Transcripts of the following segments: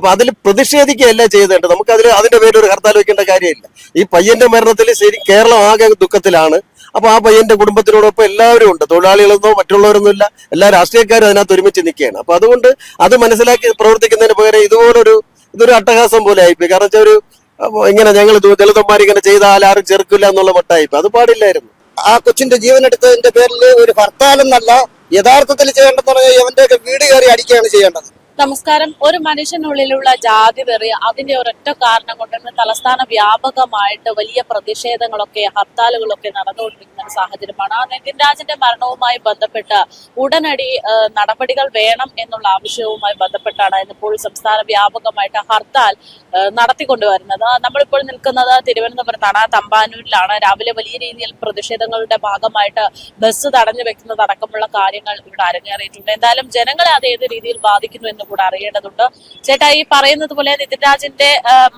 അപ്പൊ അതിൽ പ്രതിഷേധിക്കുകയല്ല ചെയ്തേണ്ടത്. നമുക്ക് അതിന്റെ പേരിൽ ഒരു ഹർത്താൽ വെക്കേണ്ട കാര്യമില്ല. ഈ പയ്യന്റെ മരണത്തിൽ ശരി കേരളം ആകെ ദുഃഖത്തിലാണ്. അപ്പൊ ആ പയ്യന്റെ കുടുംബത്തിനോടൊപ്പം എല്ലാവരും ഉണ്ട്, തൊഴിലാളികളെന്നോ മറ്റുള്ളവരൊന്നും ഇല്ല, എല്ലാ രാഷ്ട്രീയക്കാരും അതിനകത്ത് ഒരുമിച്ച് നിൽക്കുകയാണ്. അപ്പൊ അതുകൊണ്ട് അത് മനസ്സിലാക്കി പ്രവർത്തിക്കുന്നതിന് പകരം ഇതൊരു അട്ടഹാസം പോലെ ആയിപ്പോയി. കാരണം വെച്ചാൽ ഇങ്ങനെ ഞങ്ങൾ ദളിതന്മാർ ഇങ്ങനെ ചെയ്താൽ ആരും ചെറുക്കില്ല എന്നുള്ള മട്ടായിപ്പോ. അത് പാടില്ലായിരുന്നു. ആ കൊച്ചിന്റെ ജീവൻ എടുത്തതിന്റെ പേരിൽ ഒരു ഹർത്താലെന്നല്ല, യഥാർത്ഥത്തിൽ ചെയ്യേണ്ടതെന്ന് പറഞ്ഞാൽ ഇവന്റെയൊക്കെ വീട് കയറി അടിക്കുകയാണ് ചെയ്യേണ്ടത്. നമസ്കാരം. ഒരു മനുഷ്യനുള്ളിലുള്ള ജാതി വെറി, അതിന്റെ ഒരൊറ്റ കാരണം കൊണ്ട് തലസ്ഥാന വ്യാപകമായിട്ട് വലിയ പ്രതിഷേധങ്ങളൊക്കെ ഹർത്താലുകളൊക്കെ നടന്നുകൊണ്ടിരിക്കുന്ന ഒരു സാഹചര്യമാണ്. നിതിൻ രാജിന്റെ മരണവുമായി ബന്ധപ്പെട്ട് ഉടനടി നടപടികൾ വേണം എന്നുള്ള ആവശ്യവുമായി ബന്ധപ്പെട്ടാണ് ഇന്നിപ്പോൾ സംസ്ഥാന വ്യാപകമായിട്ട് ഹർത്താൽ നടത്തിക്കൊണ്ടുവരുന്നത്. നമ്മളിപ്പോൾ നിൽക്കുന്നത് തിരുവനന്തപുരത്താണ്, തമ്പാനൂരിലാണ്. രാവിലെ വലിയ രീതിയിൽ പ്രതിഷേധങ്ങളുടെ ഭാഗമായിട്ട് ബസ് തടഞ്ഞു വെക്കുന്നതടക്കമുള്ള കാര്യങ്ങൾ ഇവിടെ അരങ്ങേറിയിട്ടുണ്ട്. എന്തായാലും ജനങ്ങളെ അത് ഏത് രീതിയിൽ ബാധിക്കുന്നു എന്ന് കൂടെ അറിയേണ്ടതുണ്ട്. ചേട്ടാ, ഈ പറയുന്നത് പോലെ നിതിൻ രാജിന്റെ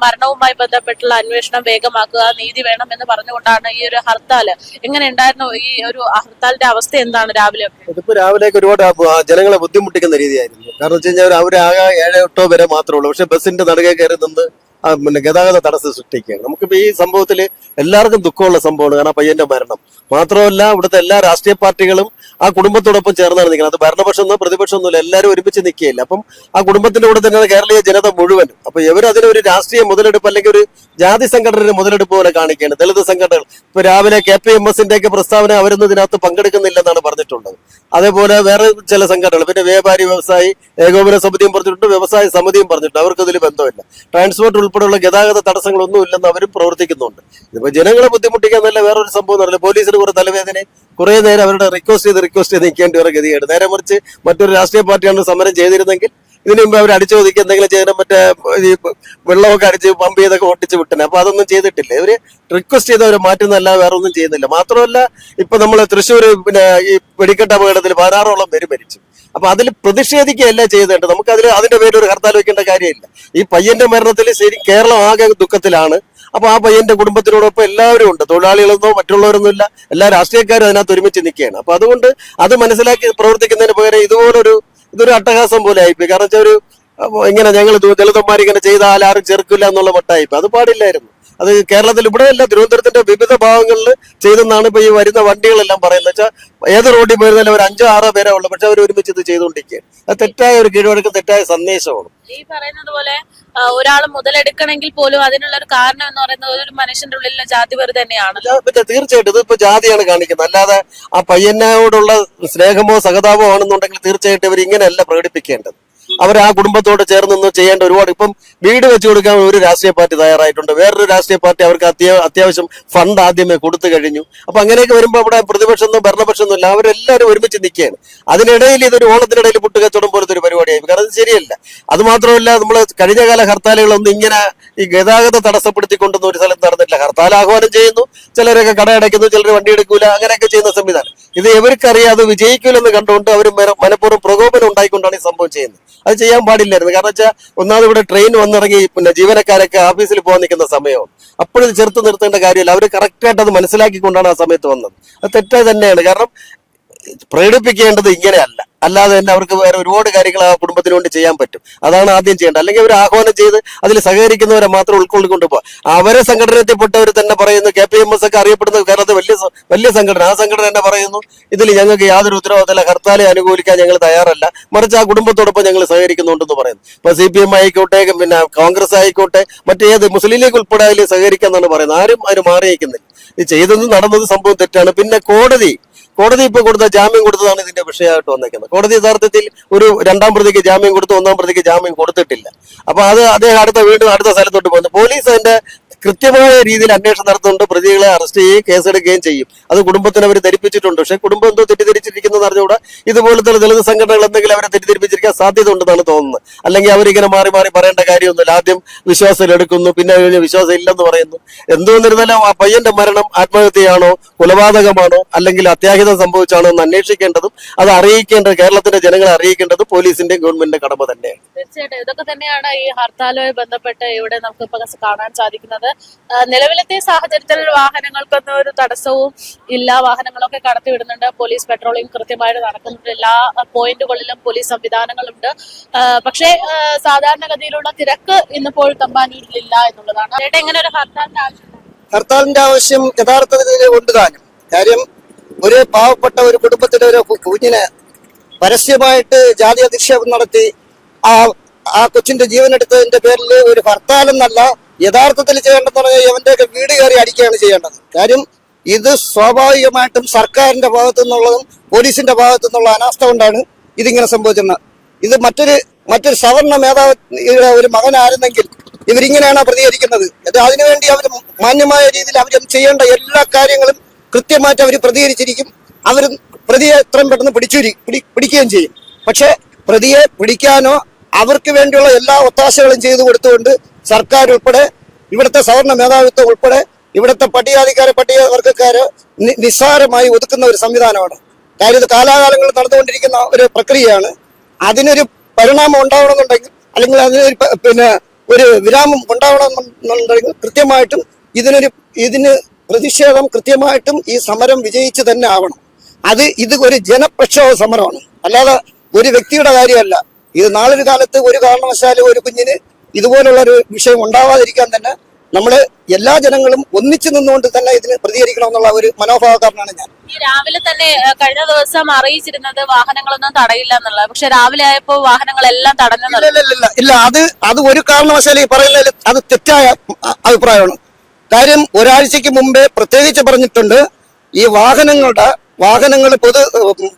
മരണവുമായി ബന്ധപ്പെട്ടുള്ള അന്വേഷണം വേഗമാക്കുക, നീതി വേണം എന്ന് പറഞ്ഞുകൊണ്ടാണ് ഈ ഒരു ഹർത്താൽ. എങ്ങനെ ഉണ്ടായിരുന്നു ഈ ഒരു ഹർത്താലിന്റെ അവസ്ഥ? എന്താണ് രാവിലെ? ഇതിപ്പോ രാവിലേക്ക് ഒരുപാട് ജനങ്ങളെ ബുദ്ധിമുട്ടിക്കുന്ന രീതിയായിരുന്നു. കാരണം വെച്ച് കഴിഞ്ഞാൽ അവരാകെ 7-8 വരെ മാത്രമേ ഉള്ളൂ. പക്ഷെ ബസിന്റെ നടുകെ കയറി നിന്ന് ഗതാഗത തടസ്സം സൃഷ്ടിക്കുകയാണ്. നമുക്കിപ്പോ ഈ സംഭവത്തിൽ എല്ലാവർക്കും ദുഃഖമുള്ള സംഭവമാണ്. കാരണം പയ്യന്റെ മരണം മാത്രമല്ല, ഇവിടുത്തെ എല്ലാ രാഷ്ട്രീയ പാർട്ടികളും ആ കുടുംബത്തോടൊപ്പം ചേർന്നാണ് നിൽക്കുന്നത്. അത് ഭരണപക്ഷമൊന്നുമില്ല പ്രതിപക്ഷമൊന്നുമില്ല, എല്ലാവരും ഒരുമിച്ച് നിൽക്കുകയില്ല. അപ്പം ആ കുടുംബത്തിന്റെ കൂടെ തന്നെയാണ് കേരളീയ ജനത മുഴുവൻ. അപ്പൊ ഇവരതിനൊരു രാഷ്ട്രീയ മുതലെടുപ്പ് അല്ലെങ്കിൽ ഒരു ജാതി സംഘടനയുടെ മുതലെടുപ്പ് പോലെ കാണിക്കുകയാണ്. ദളിത് സംഘടനകൾ ഇപ്പൊ രാവിലെ KPMS ഒക്കെ പ്രസ്താവന അവരൊന്നും ഇതിനകത്ത് പങ്കെടുക്കുന്നില്ലെന്നാണ് പറഞ്ഞിട്ടുള്ളത്. അതേപോലെ വേറെ ചില സംഘടനകൾ, പിന്നെ വ്യാപാരി വ്യവസായി ഏകോപന സമിതിയും പറഞ്ഞിട്ടുണ്ട്, വ്യവസായ സമിതിയും പറഞ്ഞിട്ടുണ്ട്. അവർക്ക് ഇതിൽ ബന്ധമില്ല. ട്രാൻസ്പോർട്ട് ഉൾപ്പെടെയുള്ള ഗതാഗത തടസ്സങ്ങളൊന്നും ഇല്ലെന്ന് അവരും പ്രവർത്തിക്കുന്നുണ്ട്. ഇതിപ്പോ ജനങ്ങളെ ബുദ്ധിമുട്ടിക്കാന്നല്ല വേറൊരു സംഭവം അറിയില്ല. പോലീസിന് കുറെ തലവേദന, കുറെ നേരം അവരുടെ റിക്വസ്റ്റ് ചെയ്ത് നിൽക്കേണ്ടി വരെ ഗതികേട്. നേരെ മറിച്ച് മറ്റൊരു രാഷ്ട്രീയ പാർട്ടിയാണ് സമരം ചെയ്തിരുന്നെങ്കിൽ ഇതിനു മുമ്പ് അവർ അടിച്ചു ഒതുക്കി എന്തെങ്കിലും ചെയ്യണം, മറ്റേ ഈ വെള്ളമൊക്കെ അടിച്ച് പമ്പ് ചെയ്തൊക്കെ ഒട്ടിച്ച് വിട്ടനെ. അപ്പൊ അതൊന്നും ചെയ്തിട്ടില്ല. ഇവര് റിക്വസ്റ്റ് ചെയ്ത് അവരെ മാറ്റുന്നതല്ലാതെ വേറെ ഒന്നും ചെയ്യുന്നില്ല. മാത്രമല്ല, ഇപ്പൊ നമ്മള് തൃശ്ശൂര് പിന്നെ ഈ വെടിക്കെട്ട് അപകടത്തിൽ 16ഓളം പേര് മരിച്ചു. അപ്പൊ അതിൽ പ്രതിഷേധിക്കുകയല്ല ചെയ്തേണ്ടത്. നമുക്ക് അതിന്റെ പേരിൽ ഒരു ഹർത്താൽ വെക്കേണ്ട കാര്യമില്ല. ഈ പയ്യന്റെ മരണത്തിൽ ശരി കേരളം ആകെ ദുഃഖത്തിലാണ്. അപ്പൊ ആ പയ്യന്റെ കുടുംബത്തിനോടൊപ്പം എല്ലാവരും ഉണ്ട്, തൊഴിലാളികളെന്നോ മറ്റുള്ളവരൊന്നും ഇല്ല, എല്ലാ രാഷ്ട്രീയക്കാരും അതിനകത്ത് ഒരുമിച്ച് നിൽക്കുകയാണ്. അപ്പൊ അതുകൊണ്ട് അത് മനസ്സിലാക്കി പ്രവർത്തിക്കുന്നതിന് പകരം ഇതൊരു അട്ടഹാസം പോലെ ആയിപ്പോയി. കാരണം വെച്ചാൽ ഇങ്ങനെ ഞങ്ങൾ ദളിതന്മാർ ഇങ്ങനെ ചെയ്താൽ ആരും ചെറുക്കില്ല എന്നുള്ള മട്ടായിപ്പോ. അത് പാടില്ലായിരുന്നു. അത് കേരളത്തിൽ ഇവിടെയല്ല, തിരുവനന്തപുരത്തിന്റെ വിവിധ ഭാഗങ്ങളിൽ ചെയ്തെന്നാണ് ഇപ്പൊ ഈ വരുന്ന വണ്ടികളെല്ലാം പറയുന്നത്. വെച്ചാൽ ഏത് റോഡിൽ പോയിരുന്നാലും ഒരു 5-6 പേരേ ഉള്ളൂ, പക്ഷെ അവർ ഒരുമിച്ച് ഇത് ചെയ്തുകൊണ്ടിരിക്കുകയാണ്. അത് തെറ്റായ ഒരു കീഴ്വഴക്കം, തെറ്റായ സന്ദേശമാണ്. ഈ പറയുന്നത് പോലെ ഒരാൾ മുതലെടുക്കണമെങ്കിൽ പോലും അതിനുള്ള ഒരു കാരണം എന്ന് പറയുന്നത് ഒരു മനുഷ്യന്റെ ഉള്ളിലെ ജാതി വെറി തന്നെയാണ്. പിന്നെ തീർച്ചയായിട്ടും ഇതിപ്പോ ജാതിയാണ് കാണിക്കുന്നത്. അല്ലാതെ ആ പയ്യനോടുള്ള സ്നേഹമോ സഹതാപമോ ആണെന്നുണ്ടെങ്കിൽ തീർച്ചയായിട്ടും ഇവർ ഇങ്ങനെയല്ല പ്രകടിപ്പിക്കേണ്ടത്. അവർ ആ കുടുംബത്തോട് ചേർന്ന് നിന്ന് ചെയ്യേണ്ട ഒരുപാട്. ഇപ്പം വീട് വെച്ചു കൊടുക്കാൻ ഒരു രാഷ്ട്രീയ പാർട്ടി തയ്യാറായിട്ടുണ്ട്, വേറൊരു രാഷ്ട്രീയ പാർട്ടി അവർക്ക് അത്യാവശ്യം ഫണ്ട് ആദ്യമേ കൊടുത്തു കഴിഞ്ഞു. അപ്പൊ അങ്ങനെയൊക്കെ വരുമ്പോൾ അവിടെ പ്രതിപക്ഷമൊന്നും ഭരണപക്ഷമൊന്നും ഇല്ല, അവരെല്ലാവരും ഒരുമിച്ച് നിൽക്കുകയാണ്. അതിനിടയിൽ ഇതൊരു ഓണത്തിനിടയിൽ പുട്ടുകച്ചവടം പോലത്തെ ഒരു പരിപാടിയായി. കാരണം അത് ശരിയല്ല. അത് മാത്രമല്ല, നമ്മൾ കഴിഞ്ഞകാല ഹർത്താലുകളൊന്നും ഇങ്ങനെ ഈ ഗതാഗത തടസ്സപ്പെടുത്തിക്കൊണ്ടൊന്നും ഒരു സ്ഥലത്ത് നടന്നിട്ടില്ല. ഹർത്താൽ ആഹ്വാനം ചെയ്യുന്നു, ചിലരൊക്കെ കടയടയ്ക്കുന്നു, ചിലർ വണ്ടി എടുക്കൂല, അങ്ങനെയൊക്കെ ചെയ്യുന്ന സംവിധാനം. ഇത് ഇവർക്കറിയാം അത് വിജയിക്കൂലെന്ന് കണ്ടുകൊണ്ട് അവർ മനഃപൂർവ്വം പ്രകോപനം ഉണ്ടായിക്കൊണ്ടാണ് ഈ സംഭവം ചെയ്യുന്നത്. അത് ചെയ്യാൻ പാടില്ലായിരുന്നു. കാരണം വെച്ചാൽ ഒന്നാമത് ഇവിടെ ട്രെയിൻ വന്നിറങ്ങി പിന്നെ ജീവനക്കാരൊക്കെ ഓഫീസിൽ പോകാൻ നിൽക്കുന്ന സമയവും അപ്പോഴും ചെറുത്ത് നിർത്തേണ്ട കാര്യമില്ല. അവർ കറക്റ്റായിട്ട് അത് മനസ്സിലാക്കിക്കൊണ്ടാണ് ആ സമയത്ത് വന്നത്. അത് തെറ്റായി തന്നെയാണ്. കാരണം പ്രകടിപ്പിക്കേണ്ടത് ഇങ്ങനെയല്ല, അല്ലാതെ തന്നെ അവർക്ക് വേറെ ഒരുപാട് കാര്യങ്ങൾ ആ കുടുംബത്തിന് വേണ്ടി ചെയ്യാൻ പറ്റും. അതാണ് ആദ്യം ചെയ്യേണ്ടത്. അല്ലെങ്കിൽ അവർ ആഹ്വാനം ചെയ്ത് അതിൽ സഹകരിക്കുന്നവരെ മാത്രം ഉൾക്കൊള്ളിക്കൊണ്ട് പോകാം. അവരെ സംഘടനയിൽപ്പെട്ടവർ തന്നെ പറയുന്നു, KPMS ഒക്കെ അറിയപ്പെടുന്ന കേരളത്തിൽ വലിയ സംഘടന, ആ സംഘടന തന്നെ പറയുന്നു ഇതിൽ ഞങ്ങൾക്ക് യാതൊരു ഉത്തരവാദിത്തമില്ല, ഹർത്താലെ അനുകൂലിക്കാൻ ഞങ്ങൾ തയ്യാറല്ല, മറിച്ച് ആ കുടുംബത്തോടൊപ്പം ഞങ്ങൾ സഹകരിക്കുന്നുണ്ടെന്ന് പറയുന്നു. ഇപ്പൊ CPM ആയിക്കോട്ടെ, പിന്നെ കോൺഗ്രസ് ആയിക്കോട്ടെ, മറ്റേത് മുസ്ലിം ലീഗ് ഉൾപ്പെടെ അതിൽ സഹകരിക്കാന്നാണ് പറയുന്നത്. ആരും അതിന് മാറിയിരിക്കുന്നില്ല. ഇത് ചെയ്തത് നടന്നത് സംഭവം തെറ്റാണ്. പിന്നെ കോടതി ഇപ്പൊ കൊടുത്ത ജാമ്യം കൊടുത്തതാണ് ഇതിന്റെ വിഷയമായിട്ട് വന്നേക്കുന്നത്. കോടതി യഥാർത്ഥത്തിൽ ഒരു 2ാം പ്രതിക്ക് ജാമ്യം കൊടുത്തു, 1ാം പ്രതിക്ക് ജാമ്യം കൊടുത്തിട്ടില്ല. അപ്പൊ അത് അദ്ദേഹം വീണ്ടും അടുത്ത സ്ഥലത്തോട്ട് പോകുന്നു. പോലീസ് അതിന്റെ കൃത്യമായ രീതിയിൽ അന്വേഷണം നടത്തുന്നുണ്ട്, പ്രതികളെ അറസ്റ്റ് ചെയ്യുകയും കേസെടുക്കുകയും ചെയ്യും. അത് കുടുംബത്തിന് അവർ ധരിപ്പിച്ചിട്ടുണ്ട്. പക്ഷെ കുടുംബം എന്തോ തെറ്റിദ്ധരിച്ചിരിക്കുന്നത് അറിഞ്ഞുകൂടാ. ഇതുപോലത്തെ ദളിത് സംഘടനകൾ എന്തെങ്കിലും അവരെ തെറ്റിദ്ധരിപ്പിച്ചിരിക്കാൻ സാധ്യത ഉണ്ടെന്നാണ് തോന്നുന്നത്. അല്ലെങ്കിൽ അവരിങ്ങനെ മാറി പറയേണ്ട കാര്യമൊന്നുമില്ല. ആദ്യം വിശ്വാസം എടുക്കുന്നു, പിന്നെ വിശ്വാസം ഇല്ലെന്ന് പറയുന്നു. എന്തുകൊണ്ടിരുന്നാലും ആ പയ്യന്റെ മരണം ആത്മഹത്യയാണോ, കൊലപാതകമാണോ, അല്ലെങ്കിൽ അത്യാഹിതം സംഭവിച്ചാണോ എന്ന് അന്വേഷിക്കേണ്ടതും അത് അറിയിക്കേണ്ടത് കേരളത്തിന്റെ ജനങ്ങളെ അറിയിക്കേണ്ടതും പോലീസിന്റെയും ഗവൺമെന്റിന്റെ കടമ തന്നെയാണ്. തീർച്ചയായിട്ടും ഇതൊക്കെ തന്നെയാണ് ഈ ഹർത്താലുമായി ബന്ധപ്പെട്ട് ഇവിടെ നമുക്ക് ഇപ്പൊ കാണാൻ സാധിക്കുന്നത്. നിലവിലത്തെ സാഹചര്യത്തിൽ വാഹനങ്ങൾക്കൊന്നും ഒരു തടസ്സവും ഇല്ല. വാഹനങ്ങളൊക്കെ കടത്തിവിടുന്നുണ്ട്. പോലീസ് പെട്രോളിംഗ് കൃത്യമായിട്ട് നടക്കുന്നുണ്ട്. എല്ലാ പോയിന്റുകളിലും പോലീസ് സംവിധാനങ്ങളുണ്ട്. പക്ഷേ സാധാരണഗതിയിലുള്ള തിരക്ക് ഇന്നിപ്പോൾ തമ്പാനൂരിലില്ല എന്നുള്ളതാണ്. ചേട്ടാ, എങ്ങനെ ഒരു ഹർത്താലിന്റെ ആവശ്യം? ഹർത്താലിന്റെ ആവശ്യം യഥാർത്ഥത്തിൽ ഉണ്ട് താനും. കാര്യം ഒരു പാവപ്പെട്ട ഒരു കുടുംബത്തിലെ ഒരു കുഞ്ഞിനെ പരസ്യമായിട്ട് ജാതി അധിക്ഷേപം നടത്തി ആ കൊച്ചിന്റെ ജീവനെടുത്തതിന്റെ പേരിൽ ഒരു ഹർത്താൽ എന്നല്ല യഥാർത്ഥത്തിൽ ചെയ്യേണ്ടതെന്ന് പറഞ്ഞാൽ ഇവന്റെയൊക്കെ വീട് കയറി അടിക്കുകയാണ് ചെയ്യേണ്ടത്. കാര്യം ഇത് സ്വാഭാവികമായിട്ടും സർക്കാരിന്റെ ഭാഗത്തു നിന്നുള്ളതും പോലീസിന്റെ ഭാഗത്തു നിന്നുള്ള അനാസ്ഥ കൊണ്ടാണ് ഇതിങ്ങനെ സംഭവിച്ചിരുന്നത്. ഇത് മറ്റൊരു സവർണ മേധാവിയുടെ ഒരു മകനായിരുന്നെങ്കിൽ ഇവരിങ്ങനെയാണ് പ്രതികരിക്കുന്നത്. അതിനുവേണ്ടി അവർ മാന്യമായ രീതിയിൽ അവർ ചെയ്യേണ്ട എല്ലാ കാര്യങ്ങളും കൃത്യമായിട്ട് അവർ പ്രതികരിച്ചിരിക്കും. അവർ പ്രതിയെ എത്രയും പെട്ടെന്ന് പിടിക്കുകയും ചെയ്യും. പക്ഷെ പ്രതിയെ പിടിക്കാനോ അവർക്ക് വേണ്ടിയുള്ള എല്ലാ ഒത്താശകളും ചെയ്തു കൊടുത്തുകൊണ്ട് സർക്കാർ ഉൾപ്പെടെ ഇവിടുത്തെ സവർണ മേധാവിത്വം ഉൾപ്പെടെ ഇവിടുത്തെ പട്ടികവർഗക്കാര് നിസ്സാരമായി ഒതുക്കുന്ന ഒരു സംവിധാനമാണ്. കാര്യം ഇത് കാലാകാലങ്ങളിൽ നടന്നുകൊണ്ടിരിക്കുന്ന ഒരു പ്രക്രിയയാണ്. അതിനൊരു പരിണാമം ഉണ്ടാവണമെന്നുണ്ടെങ്കിൽ അല്ലെങ്കിൽ അതിനൊരു ഒരു വിരാമം ഉണ്ടാവണമെന്നുണ്ടെങ്കിൽ കൃത്യമായിട്ടും ഇതിന് പ്രതിഷേധം കൃത്യമായിട്ടും ഈ സമരം വിജയിച്ച് തന്നെ ആവണം. ഇത് ഒരു ജനപ്രക്ഷോഭ സമരമാണ്, അല്ലാതെ ഒരു വ്യക്തിയുടെ കാര്യമല്ല. ഇത് നാളൊരു കാലത്ത് ഒരു കാരണവശാലും ഒരു കുഞ്ഞിന് ഇതുപോലുള്ള ഒരു വിഷയം ഉണ്ടാവാതിരിക്കാൻ തന്നെ നമ്മള് എല്ലാ ജനങ്ങളും ഒന്നിച്ചു നിന്നുകൊണ്ട് തന്നെ ഇതിന് പ്രതികരിക്കണം എന്നുള്ള ഒരു മനോഭാവക്കാരനാണ് ഞാൻ. ഈ രാവിലെ തന്നെ കഴിഞ്ഞ ദിവസം അറിയിച്ചിരുന്നത് വാഹനങ്ങളൊന്നും തടയില്ല എന്നുള്ളത്. പക്ഷെ രാവിലെ ആയപ്പോ വാഹനങ്ങളെല്ലാം തടഞ്ഞു. ഇല്ല, അത് ഒരു കാരണവശാലും ഈ പറയുന്നതിൽ അത് തെറ്റായ അഭിപ്രായമാണ്. കാര്യം ഒരാഴ്ചക്ക് മുമ്പേ പ്രത്യേകിച്ച് പറഞ്ഞിട്ടുണ്ട്, ഈ വാഹനങ്ങൾ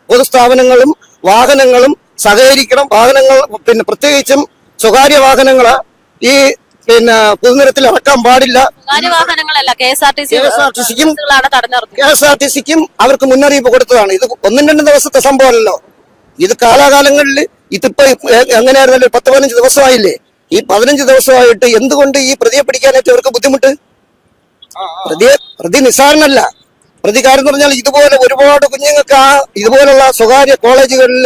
പൊതുസ്ഥാപനങ്ങളും വാഹനങ്ങളും സഹകരിക്കണം. വാഹനങ്ങൾ പ്രത്യേകിച്ചും സ്വകാര്യ വാഹനങ്ങള് ഈ പൊതുനിരത്തിൽ ഇറക്കാൻ പാടില്ല. KSRTCക്കും അവർക്ക് മുന്നറിയിപ്പ് കൊടുത്തതാണ്. ഇത് 1-2 ദിവസത്തെ സംഭവമല്ലോ. ഇത് കാലാകാലങ്ങളിൽ ഇതിപ്പോ എങ്ങനെയായിരുന്നല്ലോ 10-15 ദിവസമായില്ലേ. ഈ 15 ദിവസമായിട്ട് എന്തുകൊണ്ട് ഈ പ്രതിയെ പിടിക്കാനായിട്ട് അവർക്ക് ബുദ്ധിമുട്ട്? പ്രതി നിസ്സാരനല്ല. പ്രതികാരം എന്ന് പറഞ്ഞാൽ ഇതുപോലെ ഒരുപാട് കുഞ്ഞുങ്ങൾക്ക് ഇതുപോലുള്ള സ്വകാര്യ കോളേജുകളിൽ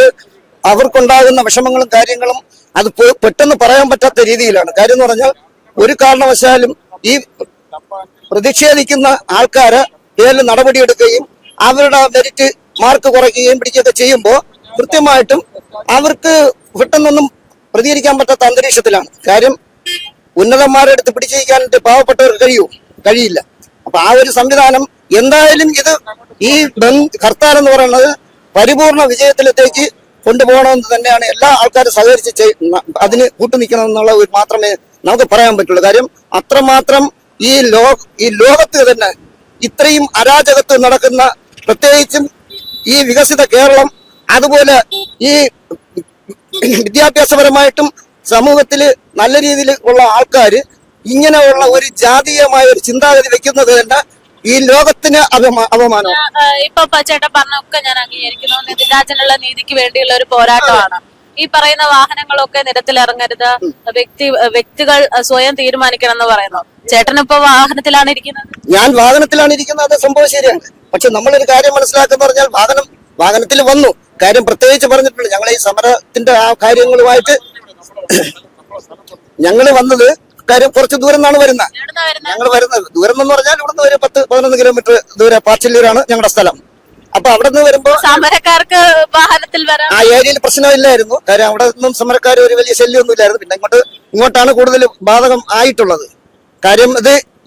അവർക്കുണ്ടാകുന്ന വിഷമങ്ങളും കാര്യങ്ങളും അത് പെട്ടെന്ന് പറയാൻ പറ്റാത്ത രീതിയിലാണ്. കാര്യം എന്ന് പറഞ്ഞാൽ ഒരു കാരണവശാലും ഈ പ്രതിഷേധിക്കുന്ന ആൾക്കാരെ പേരിൽ നടപടിയെടുക്കുകയും അവരുടെ മെറിറ്റ് മാർക്ക് കുറയ്ക്കുകയും പിടിക്കുകയൊക്കെ ചെയ്യുമ്പോൾ കൃത്യമായിട്ടും അവർക്ക് പെട്ടെന്നൊന്നും പ്രതികരിക്കാൻ പറ്റാത്ത അന്തരീക്ഷത്തിലാണ്. കാര്യം ഉന്നതന്മാരുടെ അടുത്ത് പിടിച്ചിരിക്കാനായിട്ട് പാവപ്പെട്ടവർക്ക് കഴിയില്ല. അപ്പൊ ആ ഒരു സംവിധാനം എന്തായാലും ഈ ഹർത്താൽ എന്ന് പറയുന്നത് പരിപൂർണ വിജയത്തിലേക്ക് കൊണ്ടുപോകണമെന്ന് തന്നെയാണ് എല്ലാ ആൾക്കാരും സഹകരിച്ച് അതിന് കൂട്ടുനിൽക്കണമെന്നുള്ള മാത്രമേ നമുക്ക് പറയാൻ പറ്റുള്ളൂ. കാര്യം അത്രമാത്രം ഈ ലോകത്ത് തന്നെ ഇത്രയും അരാജകത്വം നടക്കുന്ന, പ്രത്യേകിച്ചും ഈ വികസിത കേരളം, അതുപോലെ ഈ വിദ്യാഭ്യാസപരമായിട്ടും സമൂഹത്തിൽ നല്ല രീതിയിൽ ഉള്ള ആൾക്കാർ ഇങ്ങനെയുള്ള ഒരു ജാതീയമായ ഒരു ചിന്താഗതി വെക്കുന്നത് തന്നെ ഈ ലോകത്തിന് അപമാനം. ഇപ്പൊ ചേട്ടൻ പറഞ്ഞൊക്കെ ഞാൻ അംഗീകരിക്കുന്നു. നിതിരാജനുള്ള നീതിക്ക് വേണ്ടിയുള്ള ഒരു പോരാട്ടമാണ്. ഈ പറയുന്ന വാഹനങ്ങളൊക്കെ നിരത്തിലിറങ്ങരുത്, വ്യക്തികൾ സ്വയം തീരുമാനിക്കണം എന്ന് പറയുന്നു. ചേട്ടൻ ഇപ്പൊ വാഹനത്തിലാണ് ഇരിക്കുന്നത്? ഞാൻ വാഹനത്തിലാണ് ഇരിക്കുന്നത്. അത് സംഭവം ശരിയാണ്. പക്ഷെ നമ്മളൊരു കാര്യം മനസ്സിലാക്കുന്ന പറഞ്ഞാൽ വാഹനത്തിൽ വന്നു. കാര്യം പ്രത്യേകിച്ച് പറഞ്ഞിട്ടുണ്ട്, ഞങ്ങൾ ഈ സമരത്തിന്റെ ആ കാര്യങ്ങളുമായിട്ട് ഞങ്ങൾ വന്നത് കാര്യം കുറച്ച് ദൂരം നിന്നാണ് വരുന്നത്. ഞങ്ങൾ വരുന്നത് ദൂരം എന്ന് പറഞ്ഞാൽ ഇവിടുന്ന് ഒരു 10-11 കിലോമീറ്റർ ദൂരെ പാച്ചില്ലൂരാണ് ഞങ്ങളുടെ സ്ഥലം. അപ്പൊ അവിടെ നിന്ന് വരുമ്പോ സമരക്കാർക്ക് വാഹനത്തിൽ വരാം. ആ ഏരിയയിൽ പ്രശ്നമില്ലായിരുന്നു. കാര്യം അവിടെ നിന്നും സമരക്കാർ ഒരു വലിയ ശല്യമൊന്നും ഇല്ലായിരുന്നു. പിന്നെ ഇങ്ങോട്ടാണ് കൂടുതൽ ബാധകം ആയിട്ടുള്ളത്. കാര്യം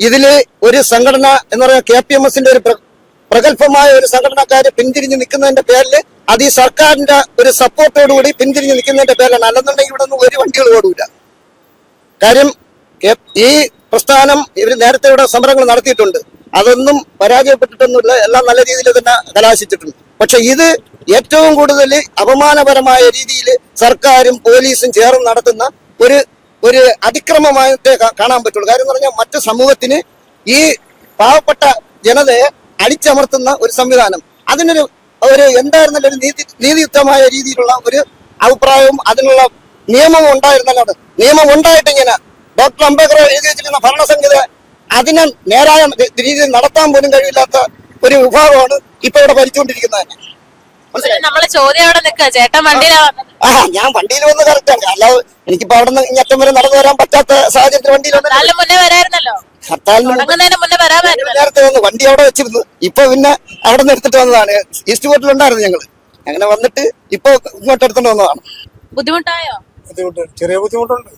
ഇതില് ഒരു സംഘടന എന്ന് പറയുന്ന KPMSന്റെ ഒരു പ്രഗത്ഭമായ ഒരു സംഘടനക്കാര് പിന്തിരിഞ്ഞ് നിൽക്കുന്നതിന്റെ പേരിൽ അത് ഈ സർക്കാരിന്റെ ഒരു സപ്പോർട്ടോടുകൂടി പിന്തിരിഞ്ഞ് നിൽക്കുന്നതിന്റെ പേരിലാണ്. അല്ലെന്നുണ്ടെങ്കിൽ ഇവിടെ ഒന്നും ഒരു വണ്ടികൾ ഓടൂല. കാര്യം ഈ പ്രസ്ഥാനം ഇവർ നേരത്തെ ഇവിടെ സമരങ്ങൾ നടത്തിയിട്ടുണ്ട്. അതൊന്നും പരാജയപ്പെട്ടിട്ടൊന്നുമില്ല. എല്ലാം നല്ല രീതിയിൽ തന്നെ കലാശിച്ചിട്ടുണ്ട്. പക്ഷെ ഇത് ഏറ്റവും കൂടുതൽ അപമാനപരമായ രീതിയിൽ സർക്കാരും പോലീസും ചേർന്ന് നടത്തുന്ന ഒരു അതിക്രമമായിട്ടേ കാണാൻ പറ്റുള്ളൂ. കാര്യം എന്ന് പറഞ്ഞാൽ മറ്റു സമൂഹത്തിന് ഈ പാവപ്പെട്ട ജനതയെ അടിച്ചമർത്തുന്ന ഒരു സംവിധാനം, അതിനൊരു എന്തായിരുന്നല്ലോ ഒരു നീതിയുക്തമായ രീതിയിലുള്ള ഒരു അഭിപ്രായവും അതിനുള്ള നിയമവും ഉണ്ടായിരുന്നല്ലോ. നിയമം ഉണ്ടായിട്ട് ഇങ്ങനെ ഡോക്ടർ അംബേദ്കർ എഴുതി വെച്ചിരിക്കുന്ന ഭരണസംഹിത അതിനെ നേരായ രീതിയിൽ നടത്താൻ പോലും കഴിയില്ലാത്ത ഒരു വിഭാഗമാണ് ഇപ്പൊ ഇവിടെ ഭരിച്ചുകൊണ്ടിരിക്കുന്നത്. ഞാൻ വണ്ടിയിൽ വന്ന് കറക്റ്റാണ്. അല്ലാതെ എനിക്കിപ്പോ അവിടെ നിന്ന് ഇങ്ങറ്റം വരെ നടന്നു വരാൻ പറ്റാത്ത സാഹചര്യത്തിൽ വണ്ടിയിൽ ഹർത്താലിന് മുമ്പ് തുടങ്ങുന്നതിന് മുന്നേ വരാമായിരുന്നു. നേരത്തെ വന്നു, വണ്ടി അവിടെ വെച്ചിരുന്നു. ഇപ്പൊ പിന്നെ അവിടെ നിന്ന് എടുത്തിട്ട് വന്നതാണ്. ഈസ്റ്റ് കോർട്ടിലുണ്ടായിരുന്നു ഞങ്ങള്. അങ്ങനെ വന്നിട്ട് ഇപ്പൊ ഇങ്ങോട്ട് എടുത്തോണ്ട് വന്നതാണ്. ബുദ്ധിമുട്ടായോ? ബുദ്ധിമുട്ട്, ചെറിയ ബുദ്ധിമുട്ടുണ്ട്.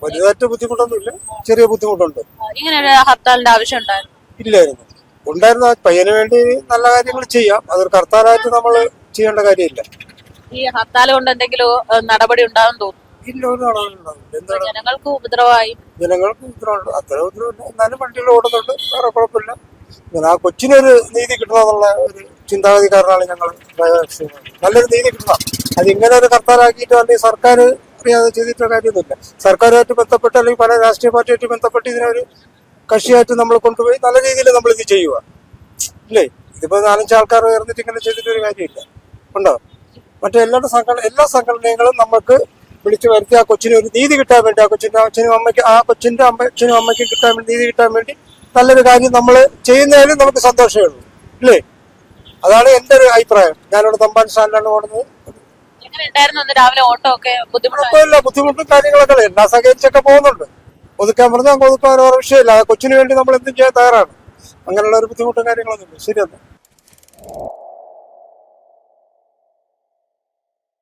വലുതായിട്ട് ബുദ്ധിമുട്ടൊന്നുമില്ല, ചെറിയ ബുദ്ധിമുട്ടുണ്ട്. ഇങ്ങനെ ഒരു ഹർത്താലിന്റെ ആവശ്യം ഉണ്ടായിരുന്നു? ഇല്ലായിരുന്നു, ഉണ്ടായിരുന്നു. ആ പയ്യന് വേണ്ടി നല്ല കാര്യങ്ങൾ ചെയ്യാം. അതൊരു ഹർത്താലായിട്ട് നമ്മൾ ചെയ്യേണ്ട കാര്യമില്ല. ഈ ഹർത്താൽ കൊണ്ട് എന്തെങ്കിലും നടപടി ഉണ്ടാകും തോന്നുന്നു? ഇല്ല, ഒരു നടപടിയുണ്ടാവില്ല. എന്താണ് ജനങ്ങൾക്ക് ഉപദ്രവമായി? ജനങ്ങൾക്ക് ഉത്തരവുണ്ട്, അത്ര ഉത്തരവില്ല. എന്നാലും വണ്ടികൾ ഓടുന്നുണ്ട്, വേറെ കുഴപ്പമില്ല. ഇങ്ങനെ ആ കൊച്ചിനൊരു നീതി കിട്ടണമെന്നുള്ള ഒരു ചിന്താഗതിക്കാരനാണ് ഞങ്ങൾ. നല്ലൊരു നീതി കിട്ടണം. അത് ഇങ്ങനെ ഒരു ഹർത്താലാക്കിയിട്ട് അല്ലെങ്കിൽ സർക്കാർ അറിയാതെ ചെയ്തിട്ട് കാര്യമൊന്നുമില്ല. സർക്കാരുമായിട്ട് ബന്ധപ്പെട്ട് അല്ലെങ്കിൽ പല രാഷ്ട്രീയ പാർട്ടിയായിട്ട് ബന്ധപ്പെട്ട് ഇതിനൊരു കക്ഷിയായിട്ട് നമ്മൾ കൊണ്ടുപോയി നല്ല രീതിയിൽ നമ്മൾ ഇത് ചെയ്യുക. ഇല്ലേ, ഇതിപ്പോ 4-5 ആൾക്കാർ ഉയർന്നിട്ട് ഇങ്ങനെ ചെയ്തിട്ടൊരു കാര്യമില്ല. ഉണ്ടോ? മറ്റേ എല്ലാ സംഘടനകളും നമുക്ക് വിളിച്ചു വരുത്തി ആ കൊച്ചിന് ഒരു നീതി കിട്ടാൻ വേണ്ടി, ആ കൊച്ചിന്റെ അച്ഛനും അമ്മയ്ക്ക്, ആ കൊച്ചിന്റെ അച്ഛനും അമ്മയ്ക്കും കിട്ടാൻ വേണ്ടി, നീതി കിട്ടാൻ വേണ്ടി നല്ലൊരു കാര്യം നമ്മൾ ചെയ്യുന്നതിലും നമുക്ക് സന്തോഷമേ ഉള്ളൂ. ഇല്ലേ, അതാണ് എന്റെ ഒരു അഭിപ്രായം. ഞാനിവിടെ തമ്പാൻ സ്റ്റാൻഡിലാണ് ഓടുന്നത്. എങ്ങനെ ഉണ്ടായിരുന്നു രാവിലെ ഓട്ടോ ഒക്കെ? കുഴപ്പമില്ല, ബുദ്ധിമുട്ടും കാര്യങ്ങളൊക്കെ എല്ലാം സഹകരിച്ചൊക്കെ പോകുന്നുണ്ട്. ഒതുക്കാൻ പറഞ്ഞാൽ ഒതുക്കാൻ ഓരോ വിഷയമില്ല. ആ കൊച്ചിന് വേണ്ടി നമ്മൾ എന്തും ചെയ്യാൻ തയ്യാറാണ്. അങ്ങനെയുള്ള ഒരു ബുദ്ധിമുട്ടും കാര്യങ്ങളൊന്നും ഇല്ല. ശരിയെന്നാ.